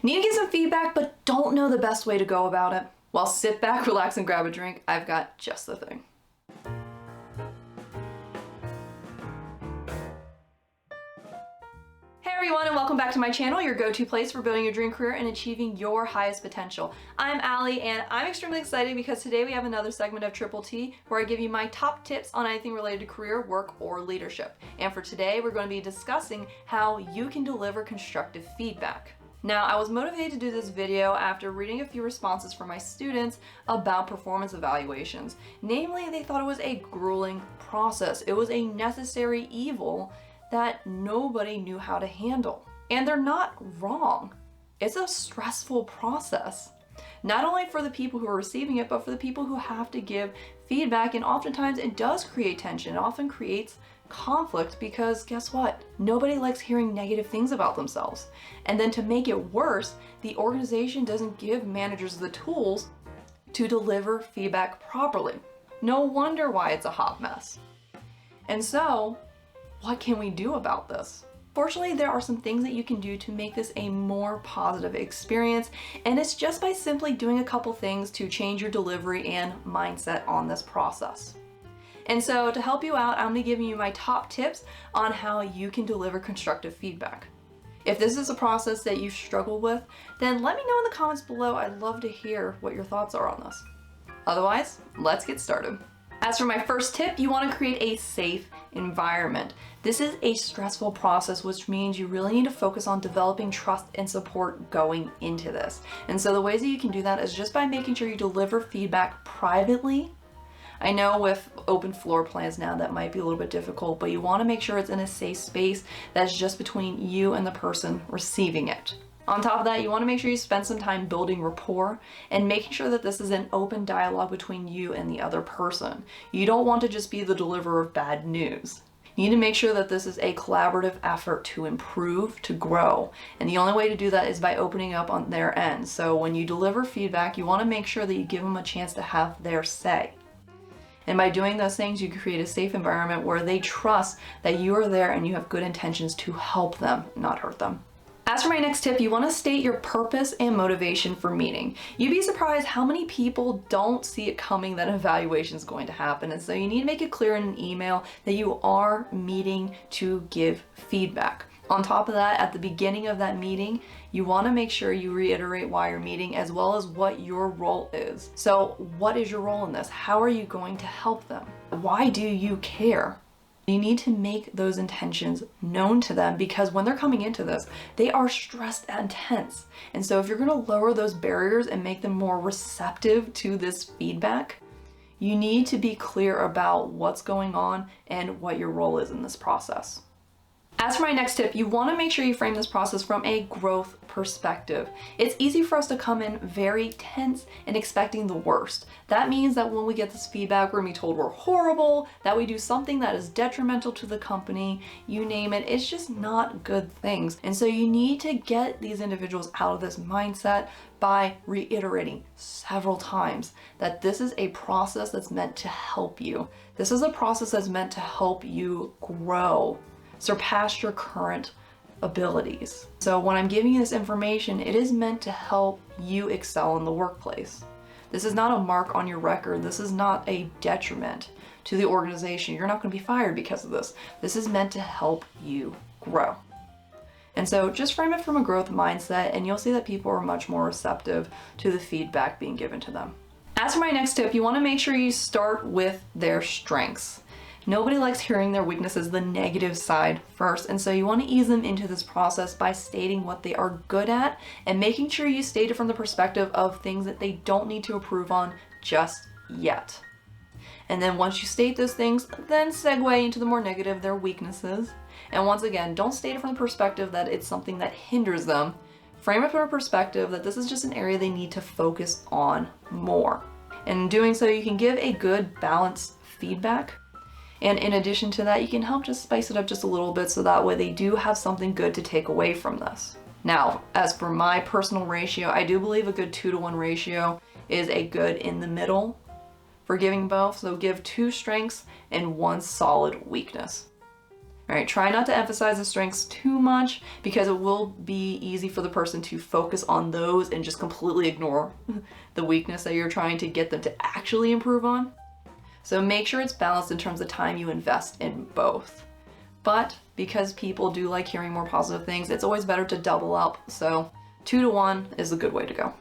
Need to get some feedback but don't know the best way to go about it? Well, sit back, relax, and grab a drink. I've got just the thing. Hey everyone, and welcome back to my channel, your go-to place for building your dream career and achieving your highest potential. I'm Allie, and I'm extremely excited because today we have another segment of Triple T where I give you my top tips on anything related to career, work, or leadership. And for today, we're going to be discussing how you can deliver constructive feedback. Now, I was motivated to do this video after reading a few responses from my students about performance evaluations. Namely, they thought it was a grueling process. It was a necessary evil that nobody knew how to handle. And they're not wrong. It's a stressful process. Not only for the people who are receiving it, but for the people who have to give feedback. And oftentimes it does create tension. It often creates conflict because guess what? Nobody likes hearing negative things about themselves. And then to make it worse, the organization doesn't give managers the tools to deliver feedback properly. No wonder why it's a hot mess. And so, what can we do about this? Fortunately, there are some things that you can do to make this a more positive experience, and it's just by simply doing a couple things to change your delivery and mindset on this process. And so to help you out, I'm going to give you my top tips on how you can deliver constructive feedback. If this is a process that you struggle with, then let me know in the comments below. I'd love to hear what your thoughts are on this. Otherwise, let's get started. As for my first tip, you want to create a safe environment. This is a stressful process, which means you really need to focus on developing trust and support going into this. And so the ways that you can do that is just by making sure you deliver feedback privately. I know with open floor plans now that might be a little bit difficult, but you want to make sure it's in a safe space that's just between you and the person receiving it. On top of that, you want to make sure you spend some time building rapport and making sure that this is an open dialogue between you and the other person. You don't want to just be the deliverer of bad news. You need to make sure that this is a collaborative effort to improve, to grow. And the only way to do that is by opening up on their end. So when you deliver feedback, you want to make sure that you give them a chance to have their say. And by doing those things, you can create a safe environment where they trust that you are there and you have good intentions to help them, not hurt them. As for my next tip, you want to state your purpose and motivation for meeting. You'd be surprised how many people don't see it coming that an evaluation is going to happen. And so you need to make it clear in an email that you are meeting to give feedback. On top of that, at the beginning of that meeting, you want to make sure you reiterate why you're meeting as well as what your role is. So what is your role in this? How are you going to help them? Why do you care? You need to make those intentions known to them because when they're coming into this, they are stressed and tense. And so if you're going to lower those barriers and make them more receptive to this feedback, you need to be clear about what's going on and what your role is in this process. As for my next tip, you want to make sure you frame this process from a growth perspective. It's easy for us to come in very tense and expecting the worst. That means that when we get this feedback, we're going to be told we're horrible, that we do something that is detrimental to the company, you name it. It's just not good things. And so you need to get these individuals out of this mindset by reiterating several times that this is a process that's meant to help you. This is a process that's meant to help you grow, surpass your current abilities. So when I'm giving you this information, it is meant to help you excel in the workplace. This is not a mark on your record. This is not a detriment to the organization. You're not going to be fired because of this. This is meant to help you grow. And so just frame it from a growth mindset and you'll see that people are much more receptive to the feedback being given to them. As for my next tip, you want to make sure you start with their strengths. Nobody likes hearing their weaknesses, the negative side first, and so you want to ease them into this process by stating what they are good at and making sure you state it from the perspective of things that they don't need to improve on just yet. And then once you state those things, then segue into the more negative, their weaknesses. And once again, don't state it from the perspective that it's something that hinders them. Frame it from a perspective that this is just an area they need to focus on more. And in doing so, you can give a good balanced feedback. And in addition to that, you can help just spice it up just a little bit so that way they do have something good to take away from this. Now, as for my personal ratio, I do believe a good 2-to-1 ratio is a good in the middle for giving both. So give 2 strengths and 1 solid weakness. All right, try not to emphasize the strengths too much because it will be easy for the person to focus on those and just completely ignore the weakness that you're trying to get them to actually improve on. So make sure it's balanced in terms of time you invest in both. But because people do like hearing more positive things, it's always better to double up. So 2 to 1 is a good way to go.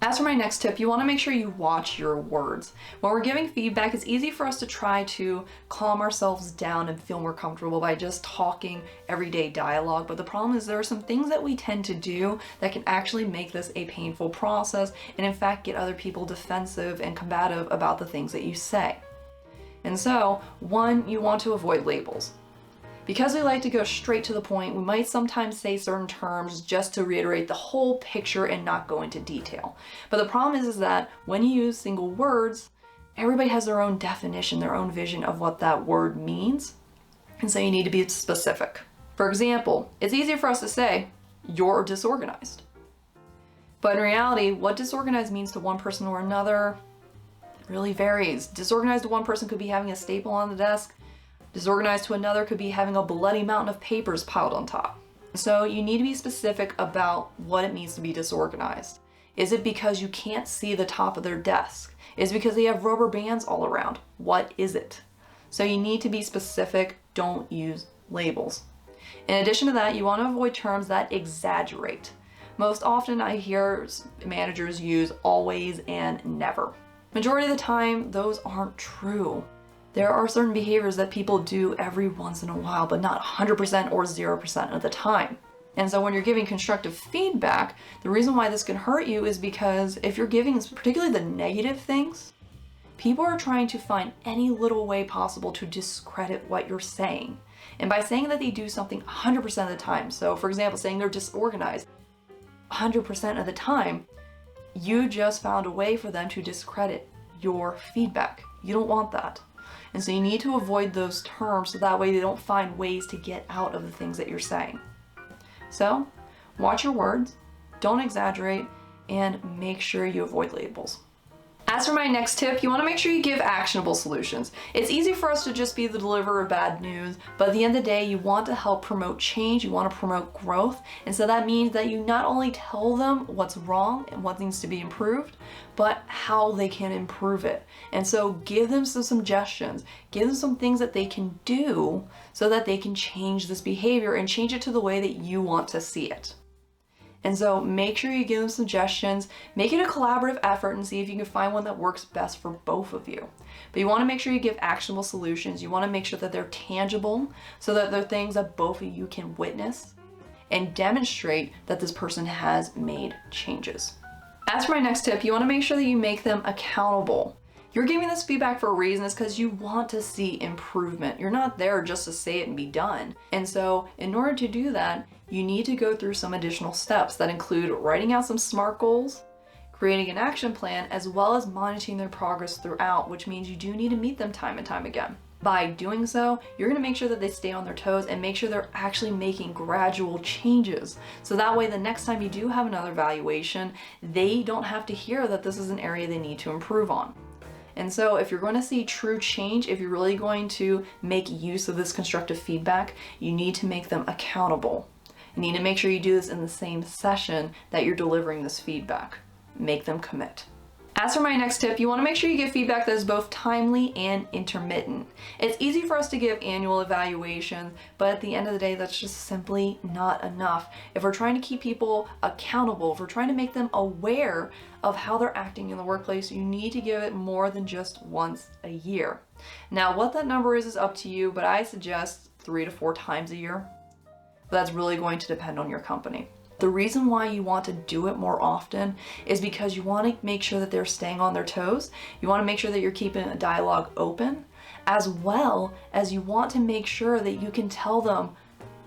As for my next tip, you want to make sure you watch your words. When we're giving feedback, it's easy for us to try to calm ourselves down and feel more comfortable by just talking everyday dialogue. But the problem is there are some things that we tend to do that can actually make this a painful process and in fact get other people defensive and combative about the things that you say. And so, one, you want to avoid labels. Because we like to go straight to the point, we might sometimes say certain terms just to reiterate the whole picture and not go into detail. But the problem is that when you use single words, everybody has their own definition, their own vision of what that word means. And so you need to be specific. For example, it's easier for us to say, you're disorganized. But in reality, what disorganized means to one person or another really varies. Disorganized to one person could be having a staple on the desk. Disorganized to another could be having a bloody mountain of papers piled on top. So you need to be specific about what it means to be disorganized. Is it because you can't see the top of their desk? Is it because they have rubber bands all around? What is it? So you need to be specific, don't use labels. In addition to that, you want to avoid terms that exaggerate. Most often I hear managers use always and never. Majority of the time, those aren't true. There are certain behaviors that people do every once in a while, but not 100% or 0% of the time. And so when you're giving constructive feedback, the reason why this can hurt you is because if you're giving particularly the negative things, people are trying to find any little way possible to discredit what you're saying. And by saying that they do something 100% of the time, so for example, saying they're disorganized 100% of the time, you just found a way for them to discredit your feedback. You don't want that. And so you need to avoid those terms so that way they don't find ways to get out of the things that you're saying. So watch your words, don't exaggerate, and make sure you avoid labels. As for my next tip, you want to make sure you give actionable solutions. It's easy for us to just be the deliverer of bad news, but at the end of the day, you want to help promote change, you want to promote growth, and so that means that you not only tell them what's wrong and what needs to be improved, but how they can improve it. And so give them some suggestions, give them some things that they can do so that they can change this behavior and change it to the way that you want to see it. And so make sure you give them suggestions, make it a collaborative effort and see if you can find one that works best for both of you. But you want to make sure you give actionable solutions. You want to make sure that they're tangible so that they're things that both of you can witness and demonstrate that this person has made changes. As for my next tip, you want to make sure that you make them accountable. You're giving this feedback for a reason. It's because you want to see improvement. You're not there just to say it and be done. And so in order to do that, you need to go through some additional steps that include writing out some SMART goals, creating an action plan, as well as monitoring their progress throughout, which means you do need to meet them time and time again. By doing so, you're going to make sure that they stay on their toes and make sure they're actually making gradual changes. So that way, the next time you do have another evaluation, they don't have to hear that this is an area they need to improve on. And so if you're going to see true change, if you're really going to make use of this constructive feedback, you need to make them accountable. You need to make sure you do this in the same session that you're delivering this feedback. Make them commit. As for my next tip, you want to make sure you give feedback that is both timely and intermittent. It's easy for us to give annual evaluations, but at the end of the day, that's just simply not enough. If we're trying to keep people accountable, if we're trying to make them aware of how they're acting in the workplace, you need to give it more than just once a year. Now, what that number is up to you, but I suggest 3 to 4 times a year. But that's really going to depend on your company. The reason why you want to do it more often is because you want to make sure that they're staying on their toes. You want to make sure that you're keeping a dialogue open, as well as you want to make sure that you can tell them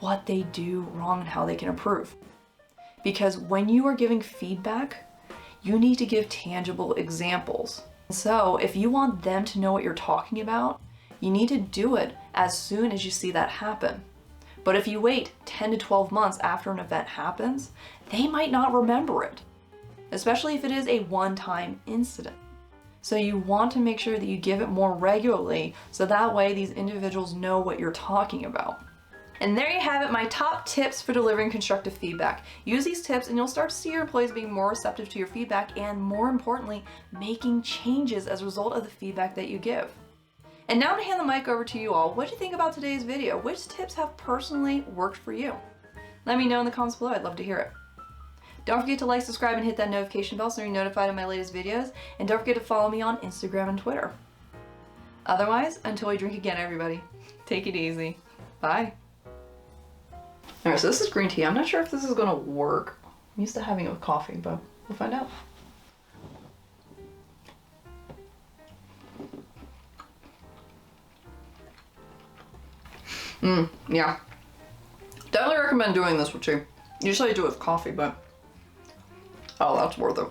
what they do wrong and how they can improve. Because when you are giving feedback, you need to give tangible examples. So if you want them to know what you're talking about, you need to do it as soon as you see that happen. But if you wait 10 to 12 months after an event happens, they might not remember it, especially if it is a one-time incident. So you want to make sure that you give it more regularly so that way these individuals know what you're talking about. And there you have it, my top tips for delivering constructive feedback. Use these tips and you'll start to see your employees being more receptive to your feedback and, more importantly, making changes as a result of the feedback that you give. And now to hand the mic over to you all. What do you think about today's video? Which tips have personally worked for you? Let me know in the comments below. I'd love to hear it. Don't forget to like, subscribe, and hit that notification bell so you're notified of my latest videos. And don't forget to follow me on Instagram and Twitter. Otherwise, until we drink again, everybody, take it easy. Bye. Alright, so this is green tea. I'm not sure if this is gonna work. I'm used to having it with coffee, but we'll find out. Yeah. Definitely recommend doing this with tea. Usually I do it with coffee, but oh, that's worth it.